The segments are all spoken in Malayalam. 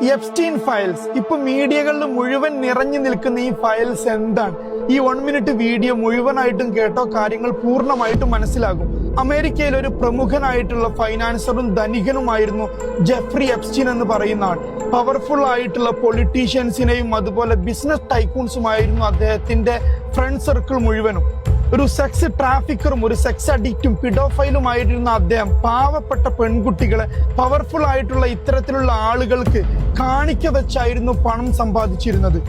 എപ്സ്റ്റീൻ ഫയൽസ് ഇപ്പൊ മീഡിയകളിൽ മുഴുവൻ നിറഞ്ഞു നിൽക്കുന്ന ഈ ഫയൽസ് എന്താണ്? ഈ 1 മിനിറ്റ് വീഡിയോ മുഴുവനായിട്ടും കേട്ടോ കാര്യങ്ങൾ പൂർണ്ണമായിട്ടും മനസ്സിലാകും. അമേരിക്കയിൽ ഒരു പ്രമുഖനായിട്ടുള്ള ഫൈനാൻസറും ധനികനുമായിരുന്നു ജെഫ്രി എപ്സ്റ്റീൻ എന്ന് പറയുന്ന ആൾ. പവർഫുൾ ആയിട്ടുള്ള പൊളിറ്റീഷ്യൻസിനെയും അതുപോലെ ബിസിനസ് ടൈക്കൂൺസുമായിരുന്നു അദ്ദേഹത്തിന്റെ ഫ്രണ്ട് സർക്കിൾ മുഴുവനും. ഒരു സെക്സ് ട്രാഫിക്കറും ഒരു സെക്സ് അഡിക്റ്റും പിഡോഫൈലുമായിരുന്ന അദ്ദേഹം പാവപ്പെട്ട പെൺകുട്ടികളെ പവർഫുൾ ആയിട്ടുള്ള ഇത്തരത്തിലുള്ള ആളുകൾക്ക് കാണിക്ക വെച്ചായിരുന്നു പണം സമ്പാദിച്ചിരുന്നത്.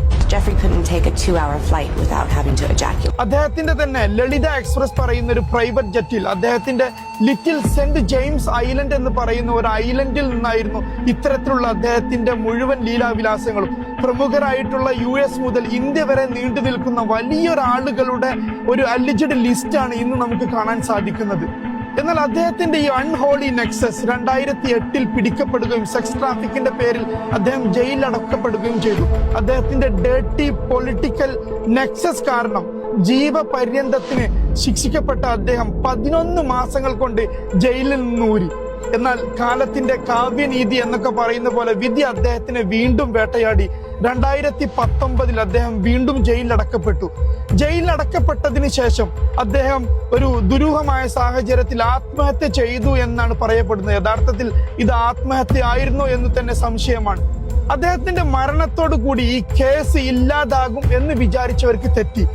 അദ്ദേഹത്തിന്റെ തന്നെ ലളിത എക്സ്പ്രസ് പറയുന്ന ഒരു പ്രൈവറ്റ് ജെറ്റിൽ അദ്ദേഹത്തിന്റെ ലിറ്റിൽ സെന്റ് ജെയിംസ് ഐലൻഡ് എന്ന് പറയുന്ന ഒരു ഐലൻഡിൽ നിന്നായിരുന്നു ഇത്തരത്തിലുള്ള അദ്ദേഹത്തിന്റെ മുഴുവൻ ലീലാവിലാസങ്ങളും. പ്രമുഖരായിട്ടുള്ള US മുതൽ ഇന്ത്യ വരെ നീണ്ടു നിൽക്കുന്ന വലിയൊരാളുകളുടെ ഒരു അലിജഡ് ലിസ്റ്റാണ് ഇന്ന് നമുക്ക് കാണാൻ സാധിക്കുന്നത്. എന്നാൽ അദ്ദേഹത്തിന്റെ ഈ അൺഹോളി നെക്സസ് 2008 പിടിക്കപ്പെടുകയും സെക്സ് ട്രാഫിക്കിന്റെ പേരിൽ അദ്ദേഹം ജയിലിൽ അടക്കപ്പെടുകയും ചെയ്തു. അദ്ദേഹത്തിന്റെ ഡേർട്ടി പൊളിറ്റിക്കൽ നെക്സസ് കാരണം ജീവപര്യന്തത്തിന് ശിക്ഷിക്കപ്പെട്ട അദ്ദേഹം 11 മാസങ്ങൾ കൊണ്ട് ജയിലിൽ നിന്നൂരി. എന്നാൽ കാലത്തിന്റെ കാവ്യനീതി എന്നൊക്കെ പറയുന്ന പോലെ വിധി അദ്ദേഹത്തിനെ വീണ്ടും വേട്ടയാടി. 2019 അദ്ദേഹം വീണ്ടും ജയിലിലടക്കപ്പെട്ടു. ജയിലിലടക്കപ്പെട്ടതിന് ശേഷം അദ്ദേഹം ഒരു ദുരൂഹമായ സാഹചര്യത്തിൽ ആത്മഹത്യ ചെയ്തു എന്നാണ് പറയപ്പെടുന്നത്. യഥാർത്ഥത്തിൽ ഇത് ആത്മഹത്യ ആയിരുന്നോ എന്ന് തന്നെ സംശയമാണ്. അദ്ദേഹത്തിന്റെ മരണത്തോടു കൂടി ഈ കേസ് ഇല്ലാതാകും എന്ന് വിചാരിച്ചവർക്ക് തെറ്റി.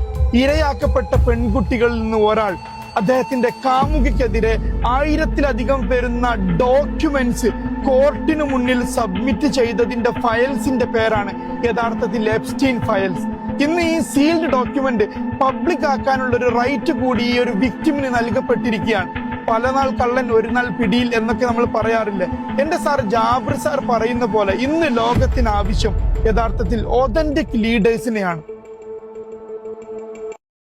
ഇരയാക്കപ്പെട്ട പെൺകുട്ടികളിൽ നിന്ന് ഒരാൾ അദ്ദേഹത്തിന്റെ കാമുകിക്കെതിരെ 1000-ലധികം വരുന്ന ഡോക്യുമെന്റ്സ് കോർട്ടിനു മുന്നിൽ സബ്മിറ്റ് ചെയ്തതിന്റെ ഫയൽസിന്റെ പേരാണ് യഥാർത്ഥത്തിൽ എപ്സ്റ്റീൻ ഫയൽസ്. ഇന്ന് ഈ സീൽഡ് ഡോക്യുമെന്റ് പബ്ലിക് ആക്കാനുള്ള ഒരു റൈറ്റ് കൂടി ഈ ഒരു വിക്ടിമിന് നൽകപ്പെട്ടിരിക്കുകയാണ്. പല നാൾ കള്ളൻ ഒരു നാൾ പിടിയിൽ എന്നൊക്കെ നമ്മൾ പറയാറില്ലേ? എന്റെ സാർ ജാബിർ സാർ പറയുന്ന പോലെ ഇന്ന് ലോകത്തിന് ആവശ്യം യഥാർത്ഥത്തിൽ ഒതന്റിക് ലീഡേഴ്സിനെയാണ്.